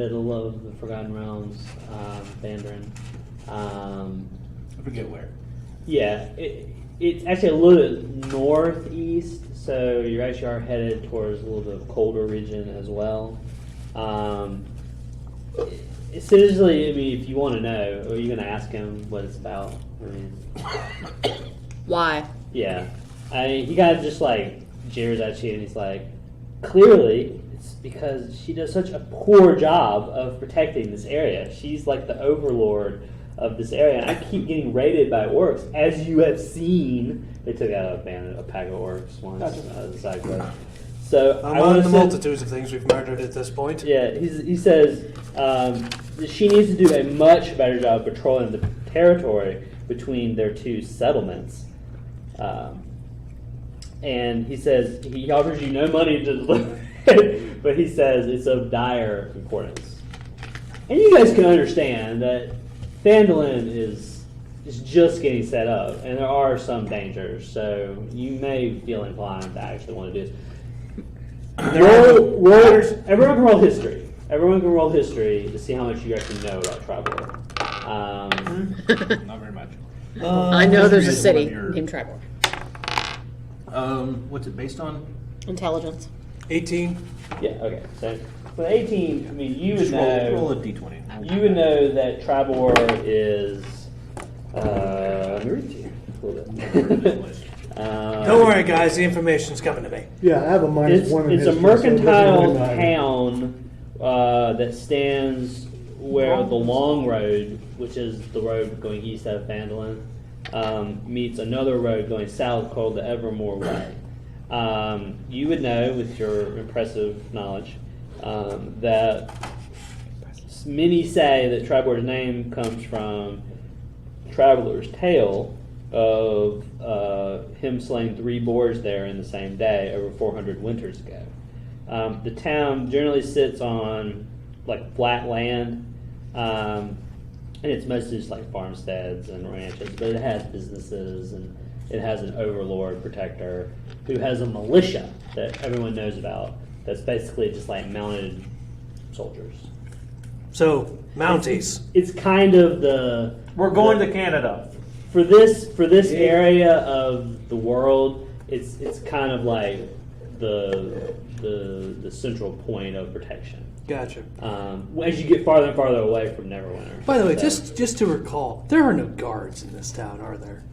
middle of the Forgotten Realms, Vandarin. I forget where. Yeah, it's actually a little bit northeast, so you actually are headed towards a little bit of colder region as well. Essentially, I mean, if you want to know, are you going to ask him what it's about? I mean, Why? yeah. He kind of just like jeers at you, and he's like, clearly, it's because she does such a poor job of protecting this area. She's like the overlord of this area, and I keep getting raided by orcs, as you have seen. They took out a pack of orcs once as a side quest. So Among the multitudes of things we've murdered at this point. Yeah, he says she needs to do a much better job patrolling the territory between their two settlements. And he says he offers you no money to deliver it, but he says it's of dire importance. And you guys can understand that Phandalin is just getting set up, and there are some dangers, so you may feel inclined to actually want to do this. Everyone can roll history. Everyone can roll history to see how much you actually know about Tribor. Not very much. I know there's a city named Tribor. What's it based on? Intelligence. 18. Yeah. Okay. So with 18, I mean, you would Just know. roll a d20. You would know that Tribor is. Let me read to you a little bit. Don't worry, guys. The information's coming to me. Yeah, I have a minus one. It's a mercantile town that stands where the long road, which is the road going east out of Phandalin, meets another road going south called the Evermore Way. You would know, with your impressive knowledge, that many say that Tribor's name comes from Traveler's Tale of him slaying 3 boars there in the same day over 400 winters ago. The town generally sits on like flat land, and it's mostly just like farmsteads and ranches, but it has businesses, and it has an overlord protector who has a militia that everyone knows about that's basically just like mounted soldiers. So, Mounties. It's kind of the... We're going to Canada. For this area of the world, it's kind of like the central point of protection. Gotcha. As you get farther and farther away from Neverwinter. By the way, just to recall, there are no guards in this town, are there?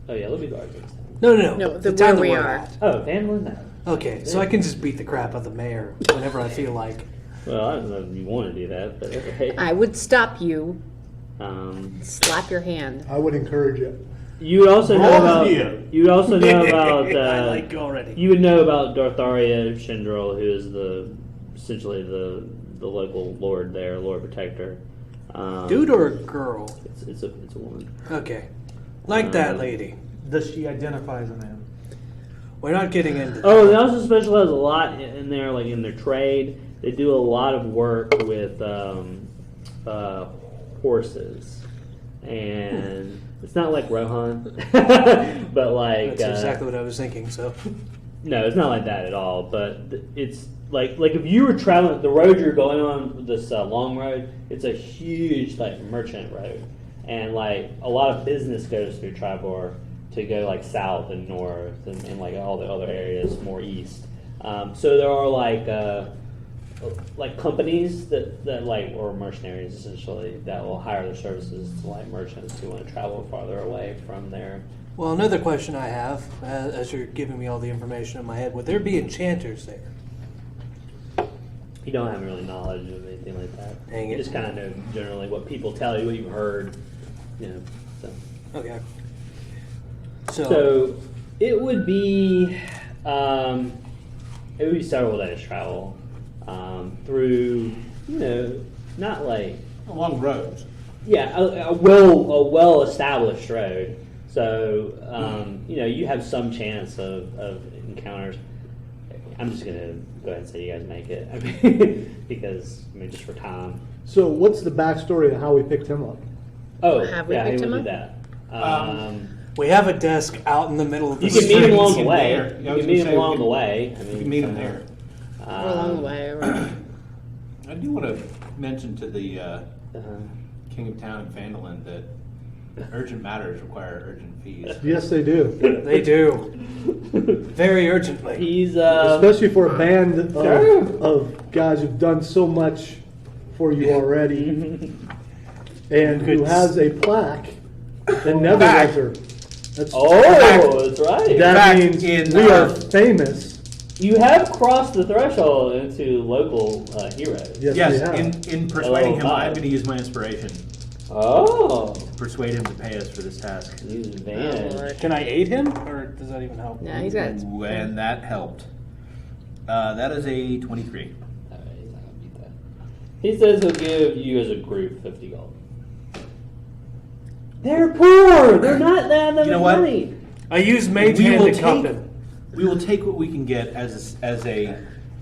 Oh yeah, there'll be guards in this town. No. The town where we that we're are. at. Oh, Phandalin? No. Okay, so I can just beat the crap out of the mayor whenever I feel like. Well, I don't know if you want to do that, but okay. I would stop you, Um, slap your hand. I would encourage it. you would also know about. You would also know about. I like you already. You would know about Dartharia Shendril, who is essentially the local lord there, lord protector. Dude or a girl? It's a woman. Okay. Like that lady. Does she identify as a man? We're not getting into Oh, they also specialize a lot in their like in their trade. They do a lot of work with horses, and it's not like Rohan, but like That's exactly what I was thinking, so. no, it's not like that at all. But it's like if you were traveling the road you're going on, this long road, it's a huge like merchant road, and like a lot of business goes through Tribor to go like south and north and like all the other areas more east. So there are like companies that like, or mercenaries essentially, that will hire their services to like merchants who want to travel farther away from there. Well, another question I have, as you're giving me all the information in my head, would there be enchanters there? You don't have really knowledge of anything like that. Dang You it. just kind of know generally what people tell you, what you've heard, you know. So, Okay. so it would be several days travel through, not like Along roads. a well established road. So you have some chance of encounters. I'm just gonna go ahead and say you guys make it. I mean, because just for time. So what's the backstory of how we picked him up? Oh, Have we yeah, picked he him would do up? that. we have a desk out in the middle of the You can meet street. him along the him way. there. You Yeah, I was can meet gonna him say, along we the way. I mean, You can meet him there. Or along the way. Or... I do want to mention to the Uh-huh. King of Town and Fandolin that urgent matters require urgent fees. Yes, they do. They do. Very urgently. He's Especially for a band Sure. of guys who've done so much for you already, and who has a plaque that never was her. That's, that's right. that Back means in, we are famous. You have crossed the threshold into local heroes. Yes, we Yes, have. in persuading him, five. I'm going to use my inspiration. Oh, Persuade him to pay us for this task. use advantage. Can I aid him, or does that even help? Yeah, he's got. And that helped. That is a 23. Alright, he's not gonna beat that. He says he'll give you as a group 50 gold. They're poor. They're not that much You know what? money. I use mage We hand will to cuff take- him. We will take what we can get as a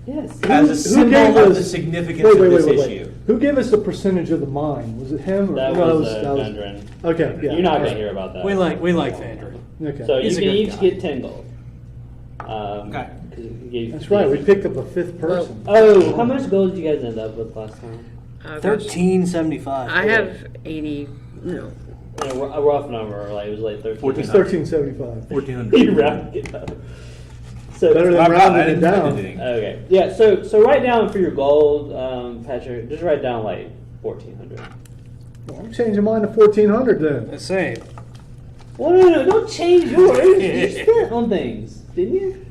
Yes. as a symbol gave of us- the significance of this issue. Who gave us the percentage of the mine? Was it him? Or That no, was that was- Dundren. Okay, yeah. You're not gonna hear about that. We like Vander. Okay. So you He's a can good each guy. get 10 gold. Okay. 'Cause he gave That's you right. We 50. picked up a fifth person. Oh, how much gold did you guys end up with last time? 1375. I have 80. No. A rough number, like it was like 13. It's 1375. 1400. You rounded it up. So Better than I rounding it didn't down. spend anything. okay, yeah. So write down for your gold, Patrick. Just write down like 1400. Well, I'm changing mine to 1400 then. The same. Well, no, don't change yours. You spent on things, didn't you?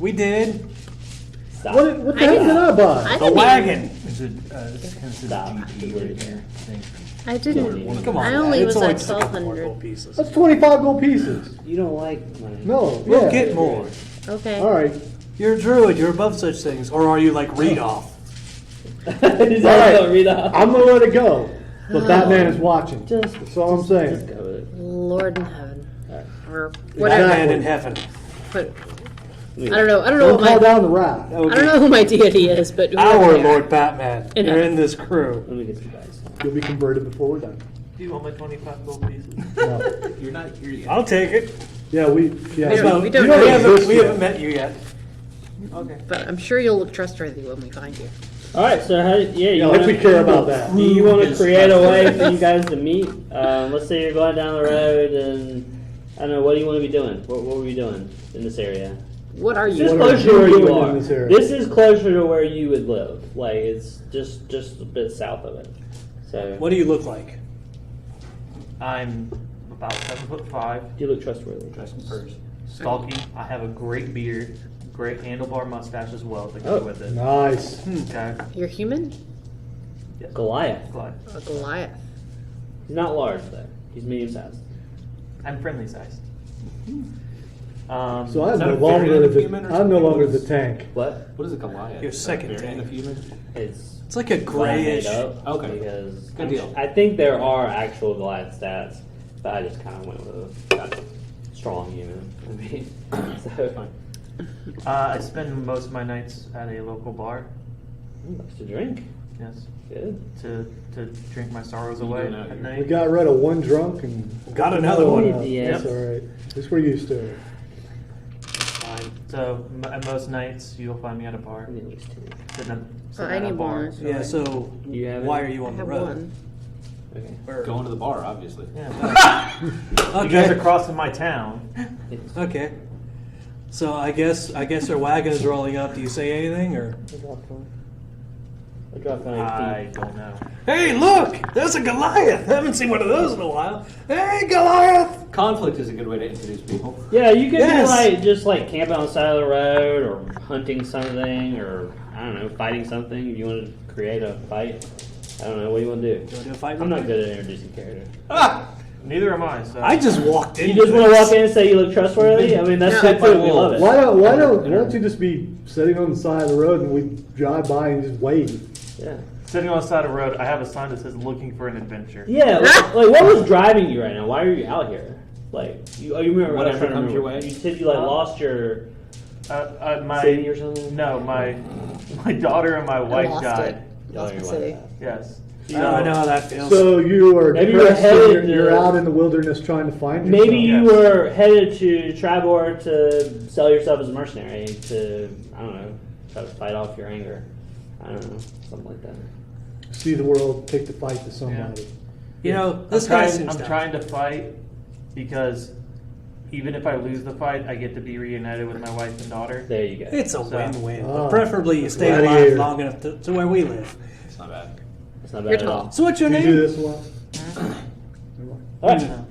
We did. Stop. What the heck did I buy? I The didn't wagon. Is it, this kind of says Stop. DP right here. I didn't. Come on. I man. only It's was at just a couple more 1200. gold pieces. That's 25 gold pieces. You don't like money. No, We'll yeah. get more. Okay. All right. You're a druid. You're above such things. Or are you like read off? He's All right. gonna read off. I'm gonna let it go. But Batman is watching. Just- That's all I'm saying. Just go with it. Lord in heaven. Or Batman whatever. in heaven. But I don't know. I don't know Don't what call my. down the rat. I don't know who my deity is, but Our whoever they are. Lord Batman. In You're heaven. in this crew. Let me get some dice. You'll be converted before we're done. Do you want my 25 gold pieces? No. You're not here yet. I'll take it. Yeah, we don't- we don't you know We yet. haven't, we haven't met you yet. Okay. But I'm sure you'll look trustworthy when we find you. All right. So how? Yeah. Yeah, like we care about that. Do you want to His create a way trustworthiness. for you guys to meet? Let's say you're going down the road, and I don't know. What do you want to be doing? What were you doing in this area? What are Just you? What are closer to where you you doing are. in this area? This is closer to where you would live. Like it's just a bit south of it. So What do you look like? I'm about 7'5", you look trustworthy. Dress in furs. stalky. I have a great beard, great handlebar mustache as well to go Oh, with it. Nice. Okay. You're human? Goliath. Glad. A Goliath. He's not large though. He's medium sized. I'm friendly sized. So I'm Is no that a longer variant of the human or I'm no something? longer What the is- tank. What? What is a Goliath? Your Is that second a variant tank. of human? It's like a what I grayish. made up Okay. Because Good deal. I think there are actual Goliath stats, but I just kind of went with a strong human. I mean, so fine. I spend most of my nights at a local bar. Likes to drink. Yes. Good. To drink my sorrows You away doing out at here? night. We got rid of one drunk and Got another one. out. Yeah. That's all right. At least we're used to it. Fine. So at most nights you'll find me at a bar. I need at least two. Sitting at, Oh, sitting I at a need bar. more. Yeah, so You have why it? are you I on the have road? one. Okay. Or- Going to the bar, obviously. Yeah, you guys are Okay. crossing my town. Okay. So I guess our wagon is rolling up. Do you say anything or? I dropped 9 I feet. don't know. Hey, look! There's a Goliath. I haven't seen one of those in a while. Hey, Goliath! Conflict is a good way to introduce people. Yeah, you could Yes. be like just like camping on the side of the road, or hunting something, or I don't know, fighting something. If you want to create a fight, I don't know. What do you want to do? You want to do a fight? I'm with not me? good at introducing character. Ah! Neither am I. So I just walked in. You just want to walk in and say you look trustworthy? I mean, that's Yeah. good too. We love it. Why don't you just be sitting on the side of the road and we drive by and just wave? Yeah. sitting on the side of the road, I have a sign that says "Looking for an adventure." Yeah. Like, what was driving you right now? Why are you out here? Like, you remember Whatever I was trying to comes your remember. way. You said you like lost your My city or something. no, my daughter and my wife lost died. it. Lost my city. Yes. I know how that feels. So you are Maybe you're depressed and headed you're to- out in the wilderness trying to find yourself. Maybe you Yes. were headed to Trabor to sell yourself as a mercenary to, I don't know, try to fight off your anger. I don't know, something like that. See the world, take the fight to somebody. You know, this guy seems I'm trying to fight because even if I lose the fight, I get to be reunited with my wife and daughter. There you go. It's a win-win. Oh. But preferably you stay Gladiator. alive long enough to where we live. It's not bad. It's not bad You're at tall. all. So what's your Do you name? do this a lot? All right. No one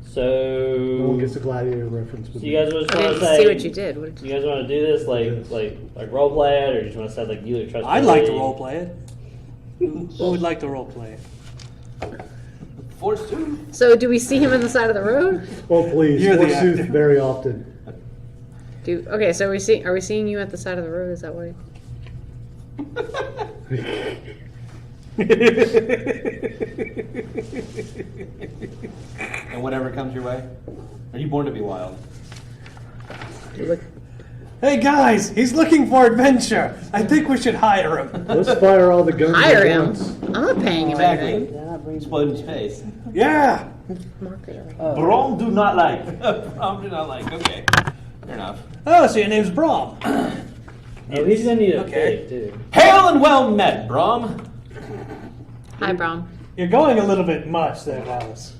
So, gets a gladiator reference. With you guys just I want didn't to say? see what you did. What did You guys want to do this like role play it, or you just want to say like you trust? I'd like to role play it. Who would like to role play it? Force 2. So do we see him on the side of the road? Oh, please. You're the Forsooth actor. very often. Okay, so are we seeing you at the side of the road? Is that why? And whatever comes your way. Are you born to be wild? You look. Hey guys, he's looking for adventure. I think we should hire him. Let's fire all the guns Hire at him. once. I'm not paying him anything. Explode in space. Yeah. Brom do not like. I'm not like, okay. Fair enough. Oh, so your name's Brom. Oh, he's gonna need a Okay. pig too. Hail and well met, Brom. Hi, Brom. You're going a little bit much there, Alice.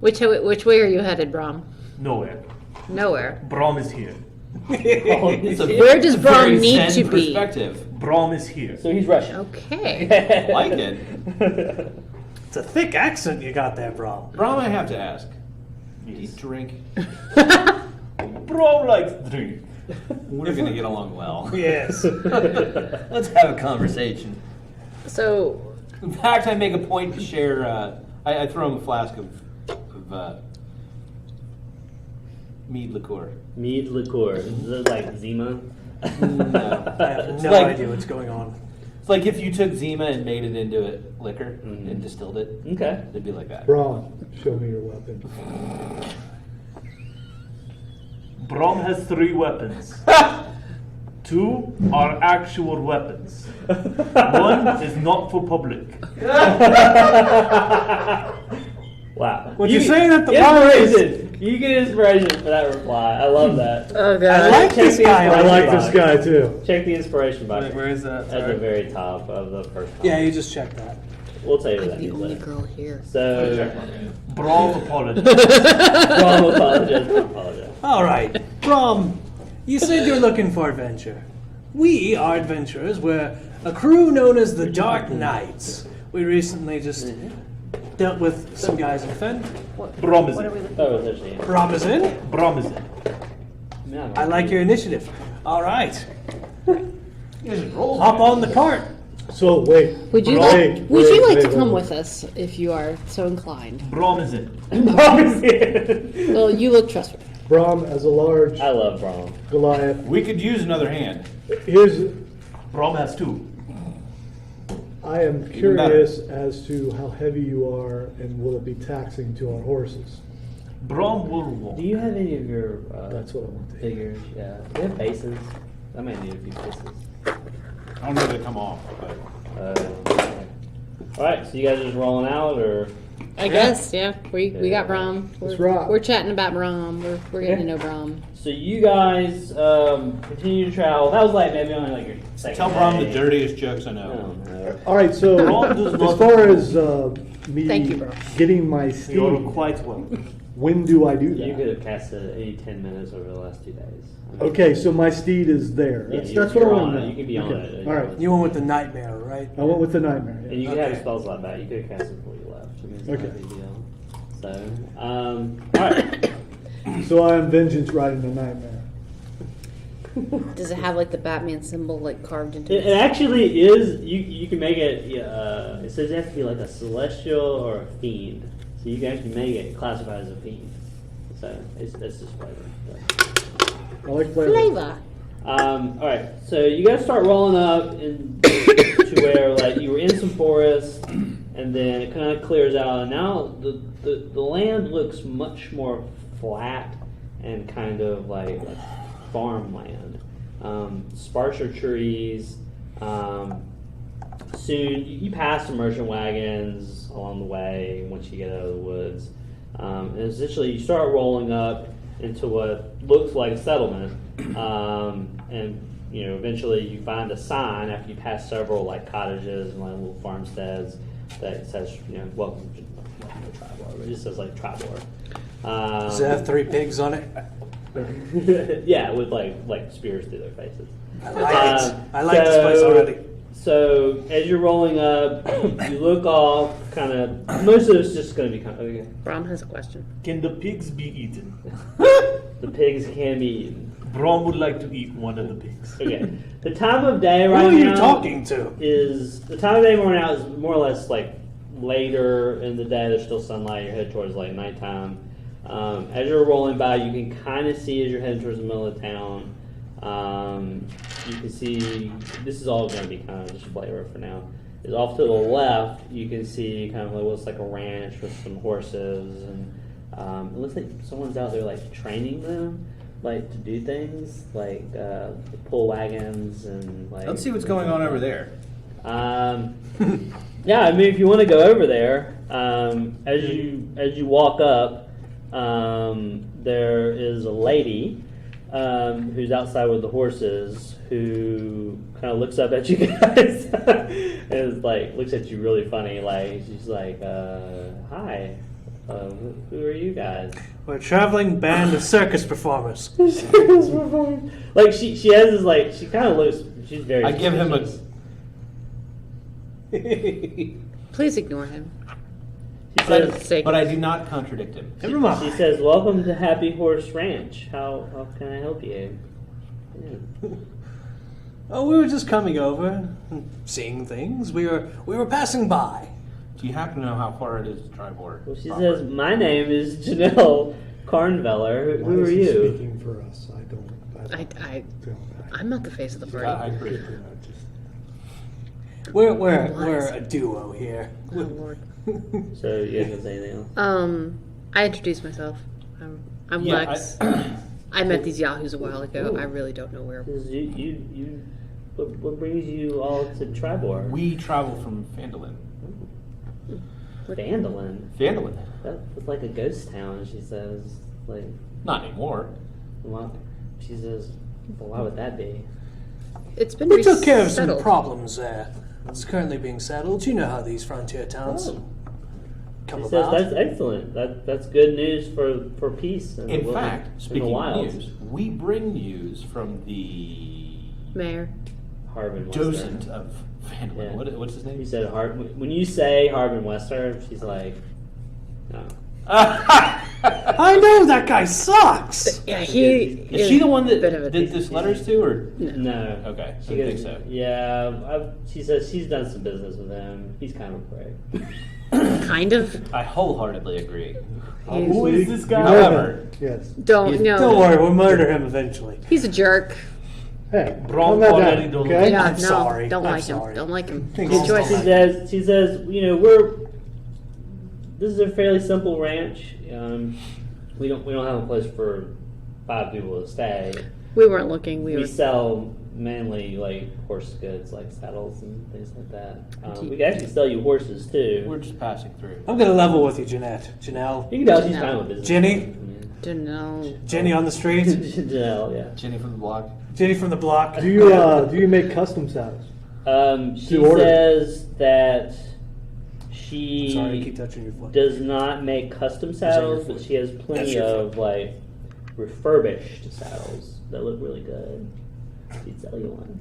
Which way are you headed, Brom? Nowhere. Nowhere. Brom is here. It's a Where does Brom very need Zen to be? perspective. Brom is here. So he's Russian. Okay. Like it. It's a thick accent you got there, Brom. Brom, I have to ask. Do you drink? Brom likes drink. We're gonna get along well. Yes. Let's have a conversation. So In fact, I make a point to share. I throw him a flask of mead liqueur. Mead liqueur. Is it like Zima? No. I have It's no like- idea what's going on. It's like if you took Zima and made it into liquor Mhm. and distilled it. Okay. It'd be like that. Braun, show me your weapon. Brom has 3 weapons. 2 are actual weapons. 1 is not for public. Wow. What you're saying at the bar is- inspiration. You get inspiration for that reply. I love that. oh I god. like Check this the guy. I like box. this guy too. Check the inspiration box. Where is that? At the very top of the first column. Yeah, you just check that. We'll tell you I'm that the only later. girl here. So, Brom apologized. Brom apologize. All right, Brom, you said you're looking for adventure. We are adventurers. We're a crew known as the Dark Knights. We recently just dealt with some guys in Fen. Brom is What are we in. looking Oh, it's actually. Brom is in. Brom is in. No, I like your initiative. All right, hop on the cart. So wait. Would you Wait, like Would you wait, like to wait, come wait. with us if you are so inclined? Brom is in. Well, you look trustworthy. Braun as a large I love Brom. Goliath. We could use another hand. Here's. Brom has 2. I am curious as to how heavy you are, and will it be taxing to our horses? Brom will walk. Do you have any of your That's what I want to hear. figures? Yeah. Do you have bases? I might need a few bases. I don't know if they come off, but Okay. All right. So you guys are just rolling out, or I guess, yeah. We got Brom. Let's We're, rock. we're chatting about Brom. We're getting to know Brom. so you guys continue to travel. That was like maybe only like your second. tell Brom day. the dirtiest jokes I I know. don't know. All right, so Braun does as not- far as me Thank you, bro. getting my You're steed, quite welcome. when do I do You that? could have casted 10 minutes over the last 2 days. I mean, Okay, so my steed is there. Yeah, That's, you're- that's what I you're want on to it. know. You can be on Okay. it. All right, You went with the nightmare, right? I went with the nightmare. And Yeah. you can have your Okay. spells like that. You could have casted before you left. I mean, it's not Okay. a big deal. So, all right. So I am vengeance riding the nightmare. Does it have like the Batman symbol like carved into It it? actually is. You can make it. It says it has to be like a celestial or a fiend. So you can actually make it classified as a fiend. So it's just flavor. I like flavor. Flavor. All right. So you guys start rolling up to where like you were in some forest, and then it kind of clears out, and now the land looks much more flat and kind of like farmland. Sparser trees. Soon you pass some merchant wagons along the way once you get out of the woods. And essentially you start rolling up into what looks like a settlement. And eventually you find a sign after you pass several like cottages and like little farmsteads that says, welcome to Tribor. It just says like Tribor. Does it have 3 pigs on it? Yeah, with like spears through their faces. I like it. I like this place already. So as you're rolling up, you look off. Kind of most of it's just going to be kind of okay. Brom has a question. Can the pigs be eaten? The pigs can be eaten. Brom would like to eat one of the pigs. Okay. The time of day right Who are now you talking to? is the time of day right now is more or less like later in the day. There's still sunlight. You're headed towards like nighttime. As you're rolling by, you can kind of see as you're heading towards the middle of town. You can see this is all going to be kind of just flavor for now. Is off to the left, you can see kind of like what's like a ranch with some horses, and it looks like someone's out there like training them, like to do things like pull wagons and like. Let's see what's going on over there. Yeah, I mean, if you want to go over there, as you walk up, there is a lady who's outside with the horses who kind of looks up at you guys and is like looks at you really funny. Like she's like, "Hi, who are you guys?" We're a traveling band of circus performers. Like she has this like she kind of looks. She's very. I give him a. Please ignore him. She For the says, sake But of- I do not contradict him. Never mind. she says, "Welcome to Happy Horse Ranch. How can I help you?" Yeah. Oh, we were just coming over, seeing things. We were passing by. Do you happen to know how far it is to Tribor? Well, she proper? says, "My name is Janelle Carnveller. Why Who is are he you?" speaking for us? I don't. I'm not the face of the Yeah, I party. agree. We're a duo here. Oh, Lord. So you guys gonna say anything else? I introduced myself. I'm Yeah, Lex. I met these yahoos a while ago. I really don't know where. Because what brings you all to Tribor? We travel from Phandalin. Vandalin. Phandalin. That was like a ghost town. She says, like, Not anymore. well, she says, well, why would that be? It's been We took care of some resettled. problems there. It's currently being settled. You know how these frontier towns come She says about. that's excellent. That's good news for peace. In In the, fact, in the speaking of wilds. news, we bring news from the Mayor. Harbin Wester. docent of Phandalin. Yeah. What's his He name? said when you say Harbin Wester, she's like, no. I know that guy sucks. Yeah, he Is she the one that bit of a did this letters to, or? No. Okay, She I goes, think so. Yeah, she says she's done some business with him. He's kind of a prick. kind of. I wholeheartedly agree. Who is this guy? However, Yes. Don't no. Don't worry, we'll murder him eventually. He's a jerk. Hey, Brom calm that already down, don't okay? Yeah, I'm no, sorry. don't I'm like him. sorry. Don't like him. Things Good don't choice. She says, this is a fairly simple ranch. We don't have a place for 5 people to stay. We weren't looking. We We were. sell mainly like horse goods, like saddles and things like that. We can actually sell you horses too. we're just passing through. I'm gonna level with you, Jeanette. Janelle. You can tell she's No. fine with business. Jenny? Don't know. Jenny on the street. Janelle, yeah. Jenny from the block. Jenny from the block. Do you make custom saddles? She To order. says that she Sorry, I keep touching your foot. does not make custom saddles, but she has plenty your of like refurbished saddles that look really good. She'd sell you one.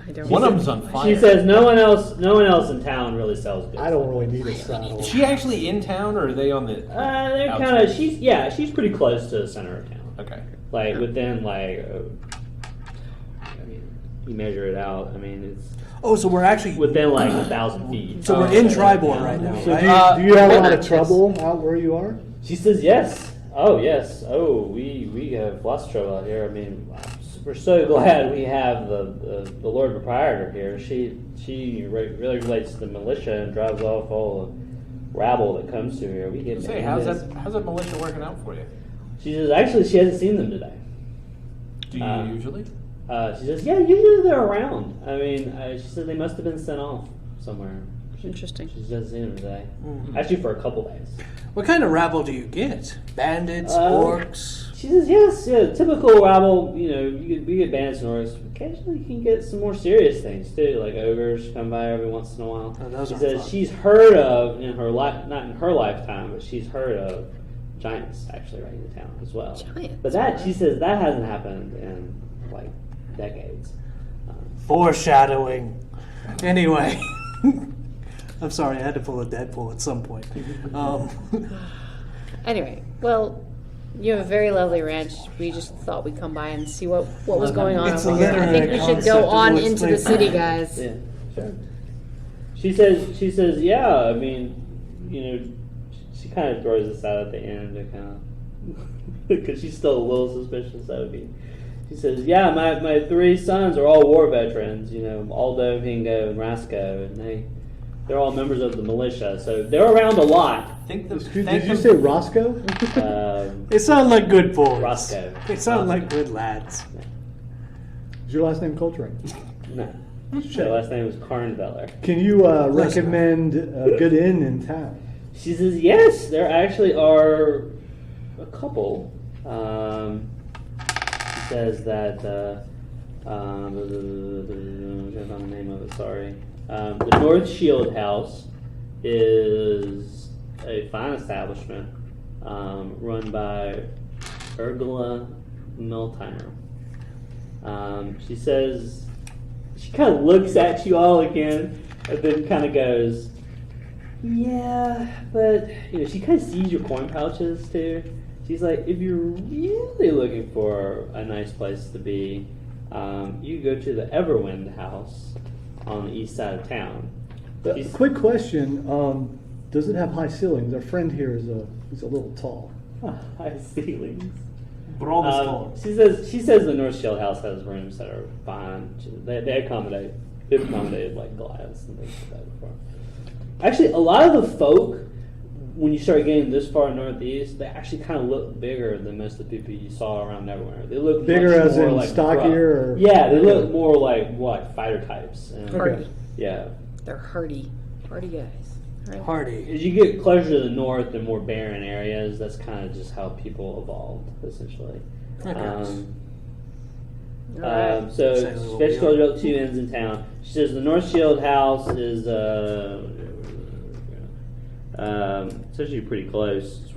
I don't. One of them's on fire. She says no one else in town really sells good. I don't really need a saddle. Is she actually in town, or are they on the? They're kind of. outskirts? She's pretty close to the center of town. Okay. Like within like. I mean, you measure it out. I mean, it's Oh, so we're actually within like 1,000 feet. so we're in Tribor right now, So right? do you have a lot of yes. trouble out where you are? She says yes. Oh yes. Oh, we have lots of trouble out here. I mean, we're so glad we have the Lord Proprietor here. She really relates to the militia and drives off all the rabble that comes through here. We get Say, how's that militia working out for you? She says actually she hasn't seen them today. Do you usually? She says yeah, usually they're around. I mean, she said they must have been sent off somewhere. Interesting. She says the end of the day. Mhm. Actually, for a couple days. What kind of rabble do you get? Bandits, orcs? She says, yes, yeah, typical rabble. You know, we get bandits and orcs. Occasionally, you can get some more serious things too, like ogres come by every once in a while. Oh, those She aren't says fun. she's heard of in her life, not in her lifetime, but she's heard of giants actually right in town as well. Giants, But that she says that hasn't happened in like decades. Foreshadowing. Anyway. I'm sorry, I had to pull a Deadpool at some point. Anyway, well, you have a very lovely ranch. We just thought we'd come by and see what was going on It's over a here. I think literary we should concept go of on what's into the played. city, guys. Yeah, sure. She says, yeah. I mean, you know, she kind of throws this out at the end to kind of because she's still a little suspicious of me. She says, yeah, my 3 sons are all war veterans. You know, Aldo, Hingo, and Rasco, and they're all members of the militia, so they're around a lot. Think Did you say Roscoe? They sound like good boys. Roscoe. They sound like good lads. Is your last name Coltrane? No. Her last name was Carnveller. Can you recommend a good inn in town? She says, yes, there actually are a couple. She says that, I can't find the name of it, sorry. The North Shield House is a fine establishment run by Ursula Miltimer. She says, she kind of looks at you all again and then kind of goes, yeah, but you know, she kind of sees your coin pouches too. She's like, if you're really looking for a nice place to be, you go to the Everwind House on the east side of town. Quick question: does it have high ceilings? Our friend here is a little tall. High ceilings. Brom is tall. She says the North Shield House has rooms that are fine. They've accommodated like Goliaths and things like that before. Actually, a lot of the folk, when you start getting this far northeast, they actually kind of look bigger than most of the people you saw around everywhere. They look Bigger much as more in like stockier? rough. Yeah, they look more like fighter types. And, Hardy. yeah. They're hardy guys. Right? Hardy. As you get closer to the north and more barren areas, that's kind of just how people evolved, essentially. Okay. Alright. So Say a little Fish goes beyond. up 2 inns in town. She says the North Shield House is it's actually pretty close. It's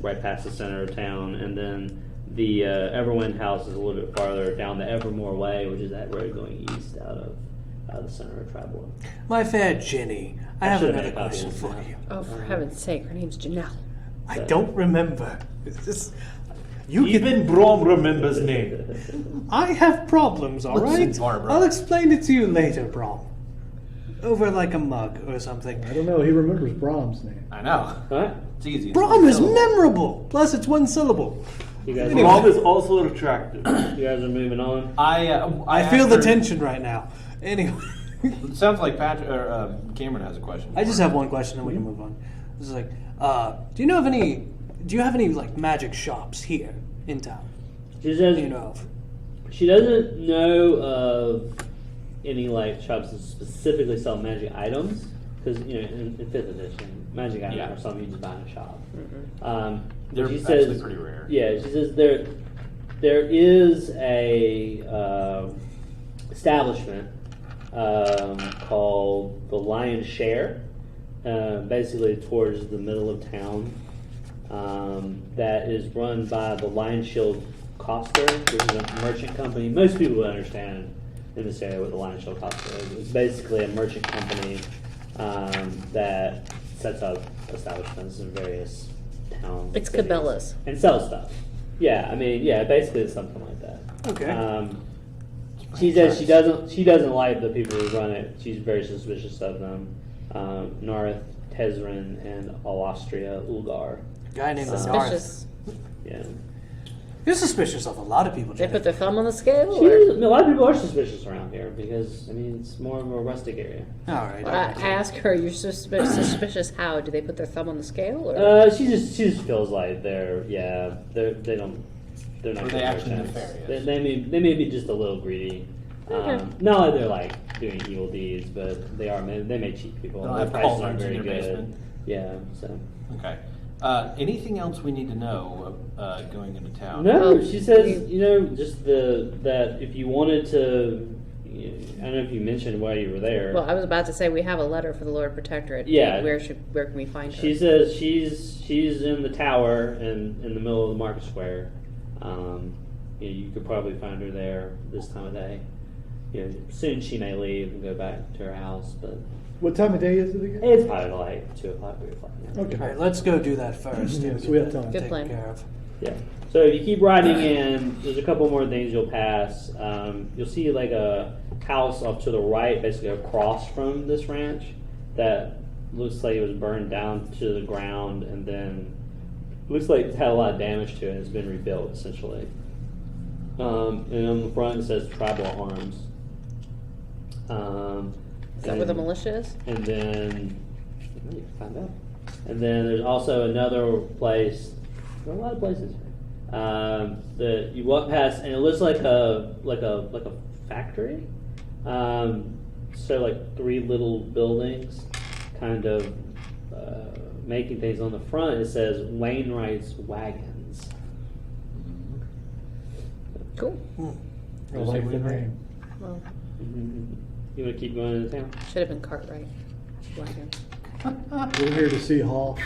right past the center of town, and then the Everwind House is a little bit farther down the Evermore Way, which is that road going east out of the center of Tribal. My fair Jenny, I have should've another made a copy question of for this you. Oh, for heaven's sake, her name's Janelle. I don't remember. It's just, you Even Brom remembers name. I have problems, all right? Listen, Barbara. I'll explain it to you later, Brom. Over like a mug or something. I don't know. He remembers Brahms' name. I know. Alright? It's easy. Brom is memorable. Plus, it's 1 syllable. You guys, Brom is also attractive. you guys are moving on. I feel asked the her- tension right now. Anyway, It sounds like Patrick or Cameron has a question. I just have one question, and we can move on. This is like, do you have any like magic shops here in town? She says Do you know of? she doesn't know of any like shops that specifically sell magic items, because you know in 5th edition, magic items Yeah. are something you just buy in a shop. They're she actually says, pretty rare. Yeah, she says there is a establishment called the Lion's Share, basically towards the middle of town, that is run by the Lion Shield Coster, which is a merchant company. Most people would understand in this area what the Lion Shield Coster is. It's basically a merchant company that sets up establishments in various towns. It's cities, Cabela's. and sells stuff. Yeah, I mean, yeah, basically it's something like that. Okay. She says she doesn't like the people who run it. She's very suspicious of them. Narth, Tezrin, and Alastria Ulgar. A guy named Narth. Suspicious. Yeah. You're suspicious of a lot of people, They Jenny. put their thumb on the scale? She Or? is, a lot of people are suspicious around here because I mean it's more of a rustic area. All right. I ask her, you're suspicious how? Do they put their thumb on the scale? Or? She just feels like they're not. Are they good actually merchants. nefarious? They may be just a little greedy. Okay. Not like they're like doing evil deeds, but they may cheat people. They'll Their have prices cauldrons aren't in very their good. basement. Yeah, so. Okay. Anything else we need to know going into town? No, Oh, she says, just that if you wanted to, I don't know if you mentioned why you were there. Well, I was about to say we have a letter for the Lord Protectorate. Yeah. Where can we find her? She says she's in the tower in the middle of the market square. You could probably find her there this time of day. Soon she may leave and go back to her house, but What time of day is it again? it's probably like 2 o'clock, 3 o'clock now. Okay. All right, let's go do that first. Yeah, and so we have get that time. Good taken plan. care of. Yeah. So if you keep riding in, there's a couple more things you'll pass. You'll see like a house off to the right, basically across from this ranch, that looks like it was burned down to the ground, and then looks like it's had a lot of damage to it. It's been rebuilt essentially. And on the front it says Tribal Arms. Is that where the militia is? And then you can find out. And then there's also another place. There are a lot of places that you walk past, and it looks like a factory. So like 3 little buildings, kind of making things. On the front it says Wainwright's Wagons. Cool. I like the name. Well, You want to keep going into town? should have been Cartwright. Wagon. We're here to see Hall.